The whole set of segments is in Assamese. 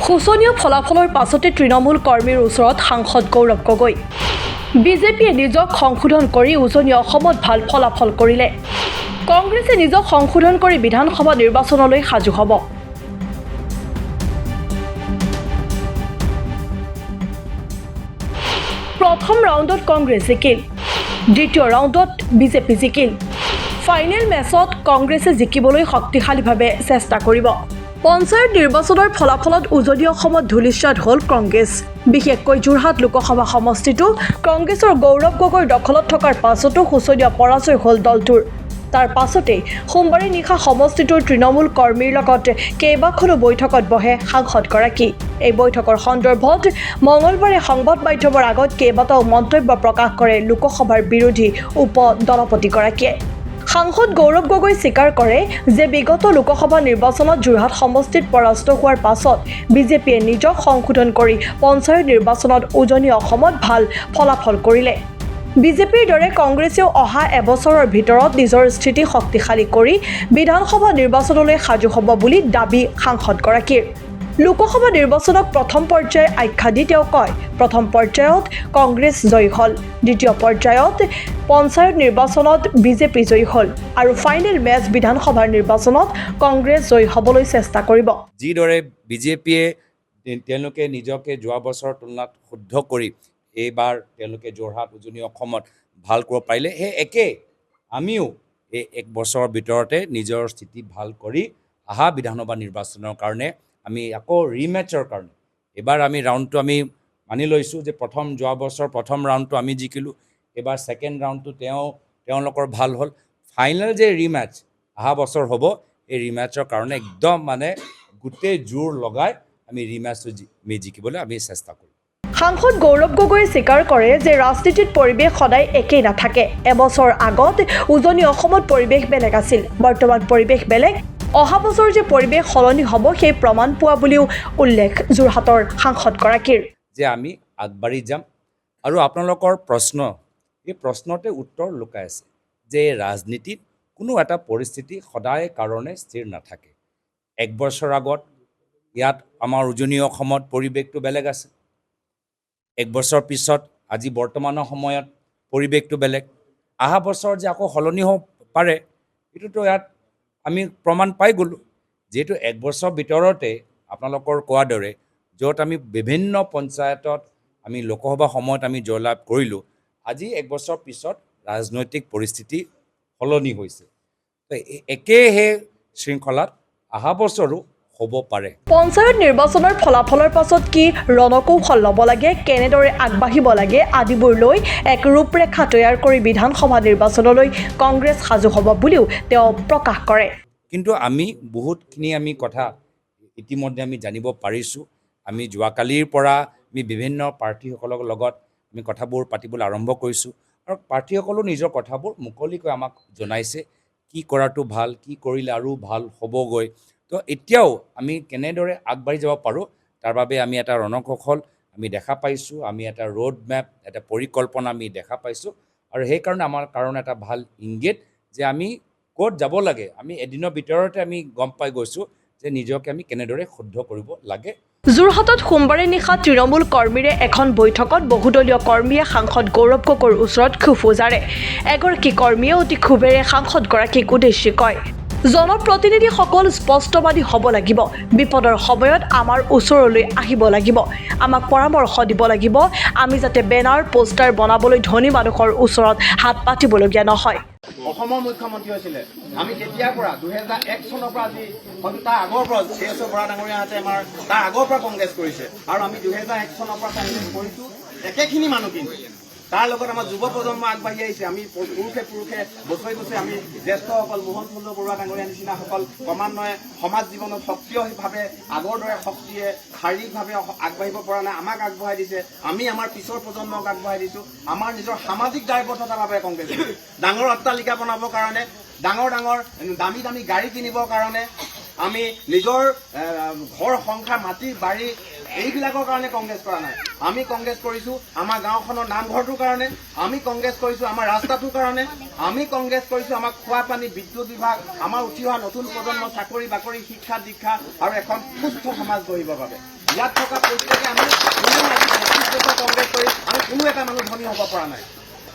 শোচনীয় ফলাফলৰ পাছতে তৃণমূল কৰ্মীৰ ওচৰত সাংসদ গৌৰৱ গগৈ। বিজেপিয়ে নিজক সংশোধন কৰি উজনি অসমত ভাল ফলাফল কৰিলে। কংগ্ৰেছে নিজক সংশোধন কৰি বিধানসভা নিৰ্বাচনলৈ সাজু হ'ব। প্ৰথম ৰাউণ্ডত কংগ্ৰেছ জিকিল, দ্বিতীয় ৰাউণ্ডত বিজেপি জিকিল। ফাইনেল মেচত কংগ্ৰেছে জিকিবলৈ শক্তিশালীভাৱে চেষ্টা কৰিব। পঞ্চায়ত নিৰ্বাচনৰ ফলাফলত উজনি অসমত ধূলিসাৎ হ'ল কংগ্ৰেছ। বিশেষকৈ যোৰহাট লোকসভা সমষ্টিটো কংগ্ৰেছৰ গৌৰৱ গগৈৰ দখলত থকাৰ পাছতো শোচনীয় পৰাজয় হ'ল দলটোৰ। তাৰ পাছতেই সোমবাৰে নিশা সমষ্টিটোৰ তৃণমূল কৰ্মীৰ লগত কেইবাখনো বৈঠকত বহে সাংসদগৰাকী। এই বৈঠকৰ সন্দৰ্ভত মঙলবাৰে সংবাদ মাধ্যমৰ আগত কেইবাটাও মন্তব্য প্ৰকাশ কৰে লোকসভাৰ বিৰোধী উপ দলপতিগৰাকীয়ে। সাংসদ গৌৰৱ গগৈ স্বীকাৰ কৰে যে বিগত লোকসভা নিৰ্বাচনত যোৰহাট সমষ্টিত পৰাস্ত হোৱাৰ পাছত বিজেপিয়ে নিজক সংশোধন কৰি পঞ্চায়ত নিৰ্বাচনত উজনি অসমত ভাল ফলাফল কৰিলে। বিজেপিৰ দৰে কংগ্ৰেছেও অহা এবছৰৰ ভিতৰত নিজৰ স্থিতি শক্তিশালী কৰি বিধানসভা নিৰ্বাচনলৈ সাজু হ'ব বুলি দাবী সাংসদগৰাকীৰ। লোকসভা নিৰ্বাচনক প্ৰথম পৰ্যায় আখ্যা দি তেওঁ কয়, প্ৰথম পৰ্যায়ত কংগ্ৰেছ জয়ী হ'ল, দ্বিতীয় পৰ্যায়ত পঞ্চায়ত নিৰ্বাচনত বিজেপি জয়ী হ'ল আৰু ফাইনেল মেচ বিধানসভাৰ নিৰ্বাচনত কংগ্ৰেছ জয়ী হ'বলৈ চেষ্টা কৰিব। যিদৰে বিজেপিয়ে তেওঁলোকে নিজকে যোৱা বছৰৰ তুলনাত শুদ্ধ কৰি এইবাৰ তেওঁলোকে যোৰহাট উজনি অসমত ভাল কৰিব পাৰিলে, সেই একে আমিও এই এক বছৰৰ ভিতৰতে নিজৰ স্থিতি ভাল কৰি অহা বিধানসভা নিৰ্বাচনৰ কাৰণে আমি আকৌ ৰিমেটছৰ কাৰণে এইবাৰ আমি ৰাউণ্ডটো আমি মানি লৈছোঁ যে যোৱা বছৰ প্ৰথম ৰাউণ্ডটো আমি জিকিলোঁ, এইবাৰ ছেকেণ্ড ৰাউণ্ডটো তেওঁলোকৰ ভাল হ'ল। ফাইনেল যে ৰিমেটছ অহা বছৰ হ'ব, এই ৰিমেটছৰ কাৰণে একদম গোটেই জোৰ লগাই আমি ৰিমেটছটো জিকিবলৈ আমি চেষ্টা কৰিম। সাংসদ গৌৰৱ গগৈয়ে স্বীকাৰ কৰে যে ৰাজনীতিত পৰিৱেশ সদায় একেই নাথাকে। এবছৰ আগত উজনি অসমত পৰিৱেশ বেলেগ আছিল, বৰ্তমান পৰিৱেশ বেলেগ। অহা বছৰ যে পৰিৱেশ সলনি হ'ব সেই প্ৰমাণ পোৱা বুলিও উল্লেখ যোৰহাটৰ সাংসদগৰাকীৰ। যে আমি আগবাঢ়ি যাম আৰু আপোনালোকৰ প্ৰশ্ন, এই প্ৰশ্নতে উত্তৰ লুকাই আছে যে ৰাজনীতিত কোনো এটা পৰিস্থিতি সদায় কাৰণে স্থিৰ নাথাকে। এক বছৰ আগত ইয়াত আমাৰ উজনি অসমত পৰিৱেশটো বেলেগ আছে, এক বছৰ পিছত আজি বৰ্তমানৰ সময়ত পৰিৱেশটো বেলেগ। অহা বছৰ যে আকৌ সলনি হ'ব পাৰে এইটোতো ইয়াত আমি প্ৰমাণ পাই গ'লোঁ। যিহেতু এক বছৰ ভিতৰতে আপোনালোকৰ কোৱাৰ দৰে য'ত আমি বিভিন্ন পঞ্চায়তত আমি লোকসভা সময়ত আমি জয়লাভ কৰিলোঁ, আজি এক বছৰ পিছত ৰাজনৈতিক পৰিস্থিতি সলনি হৈছে। একেই সেই শৃংখলাত অহা বছৰো হ'ব পাৰে। পঞ্চায়ত নিৰ্বাচনৰ ফলাফলৰ পাছত কি ৰণকৌশল ল'ব লাগে, কেনেদৰে আগবাঢ়িব লাগে আদিবোৰ লৈ এক ৰূপৰেখা তৈয়াৰ কৰি বিধানসভা নিৰ্বাচনলৈ কংগ্ৰেছ সাজু হ'ব বুলিও তেওঁ প্ৰকাশ কৰে। কিন্তু বহুতখিনি কথা ইতিমধ্যে আমি জানিব পাৰিছোঁ। আমি যোৱাকালিৰ পৰা আমি বিভিন্ন প্ৰাৰ্থীসকলৰ লগত আমি কথাবোৰ পাতিবলৈ আৰম্ভ কৰিছোঁ আৰু প্ৰাৰ্থীসকলেও নিজৰ কথাবোৰ মুকলিকৈ আমাক জনাইছে কি কৰাটো ভাল, কি কৰিলে আৰু ভাল হ'বগৈ। তো এতিয়াও আমি কেনেদৰে আগবাঢ়ি যাব পাৰোঁ তাৰ বাবে আমি এটা ৰণকৌশল আমি দেখা পাইছোঁ, আমি এটা ৰোড মেপ, এটা পৰিকল্পনা আমি দেখা পাইছোঁ আৰু সেইকাৰণে আমাৰ কাৰণে এটা ভাল ইংগিত যে আমি ক'ত যাব লাগে। আমি এদিনৰ ভিতৰতে আমি গম পাই গৈছোঁ যে নিজকে আমি কেনেদৰে শুদ্ধ কৰিব লাগে। যোৰহাটত সোমবাৰে নিশা তৃণমূল কৰ্মীৰে এখন বৈঠকত বহুদলীয় কৰ্মীয়ে সাংসদ গৌৰৱ গগৈৰ ওচৰত ক্ষোভ উজাৰে। এগৰাকী কৰ্মীয়ে অতি ক্ষোভেৰে সাংসদগৰাকীক উদ্দেশ্যি কয়, জনপ্ৰতিনিধিসকল স্পষ্টবাদী হ'ব লাগিব, বিপদৰ সময়ত আমাৰ ওচৰলৈ আহিব লাগিব, আমাক পৰামৰ্শ দিব লাগিব, আমি যাতে বেনাৰ পোষ্টাৰ বনাবলৈ ধনী মানুহৰ ওচৰত হাত পাতিবলগীয়া নহয়। অসমৰ মুখ্যমন্ত্ৰী হৈছিলে আমি তেতিয়াৰ পৰা 2001 চনৰ পৰা আজি হয়তো তাৰ আগৰ পৰা CSO বৰা ডাঙৰীয়াহঁতে আমাৰ তাৰ আগৰ পৰা কংগ্ৰেছ কৰিছে আৰু আমি 2001 চনৰ পৰা কংগ্ৰেছ কৰিছোঁ। একেখিনি মানুহ কিন্তু তাৰ লগত আমাৰ যুৱ প্ৰজন্ম আগবাঢ়ি আহিছে। আমি পুৰুষে বছৰে আমি জ্যেষ্ঠসকল মোহন চন্দ্ৰ বৰুৱা ডাঙৰীয়া নিচিনাসকল ক্ৰমান্বয়ে সমাজ জীৱনত সক্ৰিয়ভাৱে আগৰ দৰে শক্তিয়ে শাৰীৰিকভাৱে আগবাঢ়িব পৰা নাই, আমাক আগবঢ়াই দিছে। আমি আমাৰ পিছৰ প্ৰজন্মক আগবঢ়াই দিছোঁ। আমাৰ নিজৰ সামাজিক দায়বদ্ধতাৰ বাবে কংগ্ৰেছ ডাঙৰ অট্টালিকা বনাবৰ কাৰণে, ডাঙৰ দামী গাড়ী কিনিবৰ কাৰণে, আমি নিজৰ ঘৰ সংসাৰ মাটি বাৰী এইবিলাকৰ কাৰণে কংগ্ৰেছ কৰা নাই। আমি কংগ্ৰেছ কৰিছোঁ আমাৰ গাঁওখনৰ নামঘৰটোৰ কাৰণে, আমি কংগ্ৰেছ কৰিছোঁ আমাৰ ৰাস্তাটোৰ কাৰণে, আমি কংগ্ৰেছ কৰিছোঁ আমাৰ খোৱা পানী বিদ্যুৎ বিভাগ, আমাৰ উঠি অহা নতুন প্ৰজন্মৰ চাকৰি বাকৰি শিক্ষা দীক্ষা আৰু এখন সুস্থ সমাজ গঢ়িবৰ বাবে। ইয়াত থকা প্ৰত্যেকে আমি কোনেও আজি 25 বছৰ কংগ্ৰেছ কৰি আমি কোনো এটা মানুহ ধনী হ'ব পৰা নাই,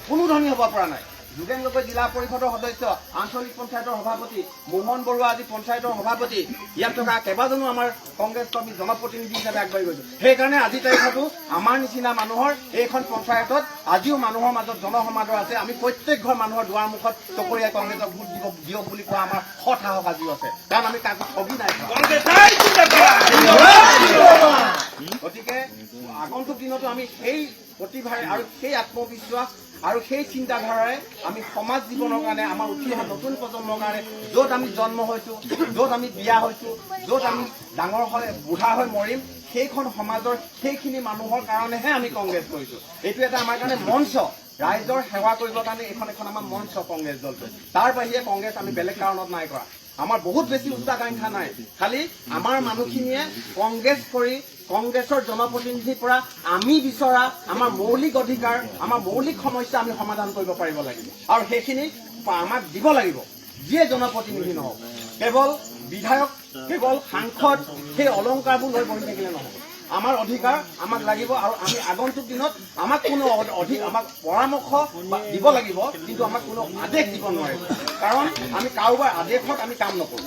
কোনো ধনী হ'ব পৰা নাই। যোগেন গগৈ জিলা পৰিষদৰ সদস্য, আঞ্চলিক পঞ্চায়তৰ সভাপতি, মোহন বৰুৱা আজি পঞ্চায়তৰ সভাপতি, ইয়াত থকা কেইবাজনো আমাৰ কংগ্ৰেছ কৰ্মী জনপ্ৰতিনিধি হিচাপে আগবাঢ়ি গৈছে। সেইকাৰণে আজি তাৰিখতো আমাৰ নিচিনা মানুহৰ এইখন পঞ্চায়তত আজিও মানুহৰ মাজত জনসমাদৰ আছে। আমি প্ৰত্যেক ঘৰ মানুহৰ দুৱাৰ মুখত চকৰিয়াই কংগ্ৰেছক ভোট দিয়ক বুলি কোৱা আমাৰ সৎ সাহস আজিও আছে, কাৰণ আমি কাকো ঠগি নাই। গতিকে আগন্তুক দিনতো আমি সেই প্ৰতিভাৰে আৰু সেই আত্মবিশ্বাস আৰু সেই চিন্তাধাৰাৰে আমি সমাজ জীৱনৰ কাৰণে, আমাৰ উঠি অহা নতুন প্ৰজন্মৰ কাৰণে, য'ত আমি জন্ম হৈছোঁ, য'ত আমি বিয়া হৈছোঁ, য'ত আমি ডাঙৰ হৈ বুঢ়া হৈ মৰিম, সেইখন সমাজৰ সেইখিনি মানুহৰ কাৰণেহে আমি কংগ্ৰেছ কৰিছোঁ। এইটো এটা আমাৰ কাৰণে মঞ্চ, ৰাইজৰ সেৱা কৰিবৰ কাৰণে এখন আমাৰ মঞ্চ কংগ্ৰেছ দলটো। তাৰ বাহিৰে কংগ্ৰেছ আমি বেলেগ কাৰণত নাই কৰা। আমাৰ বহুত বেছি উচ্চাকাংক্ষা নাই, খালি আমাৰ মানুহখিনিয়ে কংগ্ৰেছ কৰি কংগ্ৰেছৰ জনপ্ৰতিনিধিৰ পৰা আমি বিচৰা আমাৰ মৌলিক অধিকাৰ, আমাৰ মৌলিক সমস্যা আমি সমাধান কৰিব পাৰিব লাগিব, আৰু সেইখিনি আমাক দিব লাগিব। যিয়ে জনপ্ৰতিনিধি নহওক, কেৱল বিধায়ক, কেৱল সাংসদ, সেই অলংকাৰবোৰ লৈ বহি থাকিলে নহ'ব। আমাৰ অধিকাৰ আমাক লাগিব, আৰু আমি আগন্তুক দিনত আমাক কোনো আমাক পৰামৰ্শ দিব লাগিব, কিন্তু আমাক কোনো আদেশ দিব নোৱাৰিব, কাৰণ আমি কাৰোবাৰ আদেশত আমি কাম নকৰোঁ।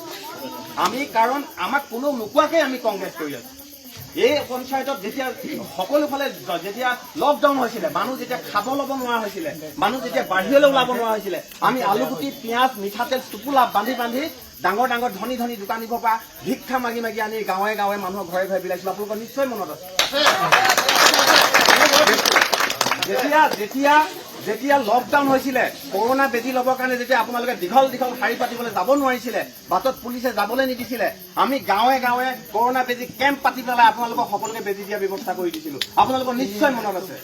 কাৰণ আমাক কোনো নোকোৱাকৈ আমি কংগ্ৰেছ কৰি আছোঁ। এই পঞ্চায়তত যেতিয়া সকলো ফালে যেতিয়া লকডাউন হৈছিলে, মানুহ যেতিয়া খাব ল'ব নোৱাৰা হৈছিলে, মানুহ যেতিয়া বাহিৰলৈ ওলাব নোৱাৰা হৈছিলে, আমি আলুগুটি, পিঁয়াজ, মিঠাতেল, টোপোলা বান্ধি ডাঙৰ ডাঙৰ ধনী ধনী দোকানীবোৰৰ পৰা ভিক্ষা মাগি আনি গাঁৱে গাঁৱে মানুহৰ ঘৰে ঘৰে বিলাইছিলোঁ। আপোনালোকৰ নিশ্চয় মনত আছে। যেতিয়া লকডাউন হৈছিলে, কৰোণা বেজী ল'বৰ কাৰণে যেতিয়া আপোনালোকে দীঘল শাৰী পাতিবলৈ যাব নোৱাৰিছিলে, বাটত পুলিচে যাবলৈ নিদিছিলে, আমি গাঁৱে গাঁৱে কৰোণা বেজী কেম্প পাতি পেলাই আপোনালোকক সকলোকে বেজী দিয়াৰ ব্যৱস্থা কৰি দিছিলোঁ। আপোনালোকৰ নিশ্চয় মনত আছে।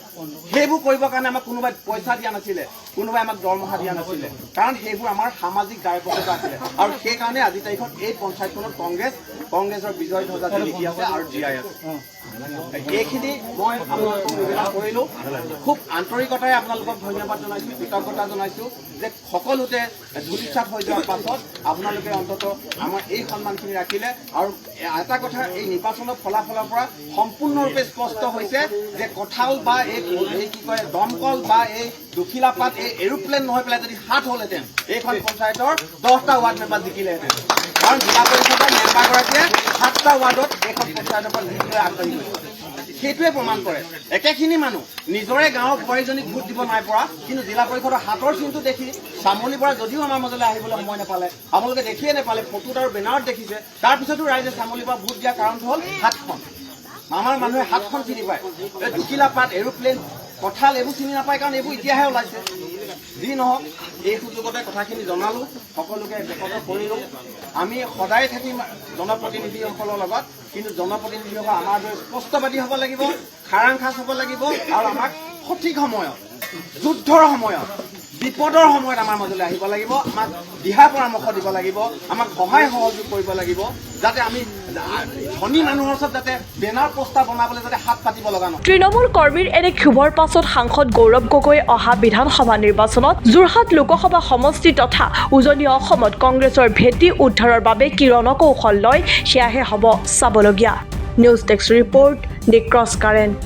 সেইবোৰ কৰিবৰ কাৰণে আমাক কোনোবাই পইচা দিয়া নাছিলে, কোনোবাই আমাক দৰমহা দিয়া নাছিলে, কাৰণ সেইবোৰ আমাৰ সামাজিক দায়বদ্ধতা আছিলে। আৰু সেইকাৰণে আজি তাৰিখত এই পঞ্চায়তখনত কংগ্ৰেছৰ বিজয় ধ্বজা জিলিকি আছে আৰু জীয়াই আছে। এইখিনি মই আপোনালোকক নিবেদন কৰিলোঁ। খুব আন্তৰিকতাৰে আপোনালোকক ধন্যবাদ জনাইছোঁ, কৃতজ্ঞতা জনাইছোঁ যে সকলোতে ধূলিচাত হৈ যোৱাৰ পাছত আপোনালোকে অন্ততঃ আমাৰ এই সন্মানখিনি ৰাখিলে। আৰু এটা কথা, এই নিৰ্বাচনৰ ফলাফলৰ পৰা সম্পূৰ্ণৰূপে স্পষ্ট হৈছে যে কঁঠাল বা এই কি কয় দমকল বা এই দুখিলা পাত, এই এৰোপ্লেন নহয় পেলাই যদি হাত হ'লহেঁতেন, এইখন পঞ্চায়তৰ 10টা ৱাৰ্ড মেম্বাৰ জিকিলেহেঁতেন, কাৰণ জিলা পৰিষদৰ মেম্বাৰগৰাকীয়ে 7টা ৱাৰ্ডত এইখন পঞ্চায়তৰ পৰা জিকিবলৈ আগবাঢ়ি গৈছে। সেইটোৱে প্ৰমাণ কৰে একেখিনি মানুহ নিজৰে গাঁৱৰ বোৱাৰীজনীক ভোট দিব নাই পৰা, কিন্তু জিলা পৰিষদৰ হাতৰ চিনটো দেখি চামলিৰ পৰা যদিও আমাৰ মাজলৈ আহিবলৈ সময় নাপালে, আপোনালোকে দেখিয়ে নাপালে, ফটোত আৰু বেনাৰত দেখিছে, তাৰপিছতো ৰাইজে চামলিৰ পৰা ভোট দিয়াৰ কাৰণটো হ'ল হাতখন। আমাৰ মানুহে হাতখন চিনি পায়, এই দুখিলা পাত, এৰোপ্লেন, কঁঠাল এইবোৰ চিনি নাপায়, কাৰণ এইবোৰ এতিয়াহে ওলাইছে। যি নহওক, এই সুযোগতে কথাখিনি জনালোঁ, সকলোকে একত্ৰ কৰিলোঁ। আমি সদায় থাকিম জনপ্ৰতিনিধিসকলৰ লগত, কিন্তু জনপ্ৰতিনিধিসকল আমাৰ দৰে স্পষ্টবাদী হ'ব লাগিব, খাৰাংখাচ হ'ব লাগিব, আৰু আমাক সঠিক সময়ত, যুদ্ধৰ সময়ত, বিপদৰ সময়ত আমাৰ মাজলৈ আহিব লাগিব, আমাক দিহা পৰামৰ্শ দিব লাগিব, আমাক সহায় সহযোগ কৰিব লাগিব, যাতে আমি ধনী মানুহৰ ওচৰত যাতে বেনাৰ পোষ্টাৰ বনাবলৈ যাতে হাত পাতিব লগা নহয়। তৃণমূল কৰ্মীৰ এনে ক্ষোভৰ পাছত সাংসদ গৌৰৱ গগৈ অহা বিধানসভা নিৰ্বাচনত যোৰহাট লোকসভা সমষ্টি তথা উজনি অসমত কংগ্ৰেছৰ ভেটি উদ্ধাৰৰ বাবে কি ৰণকৌশল লয়, সেয়াহে হ'ব চাবলগীয়া। নিউজ ডেস্ক ৰিপৰ্ট, দি ক্ৰছ কাৰেণ্ট।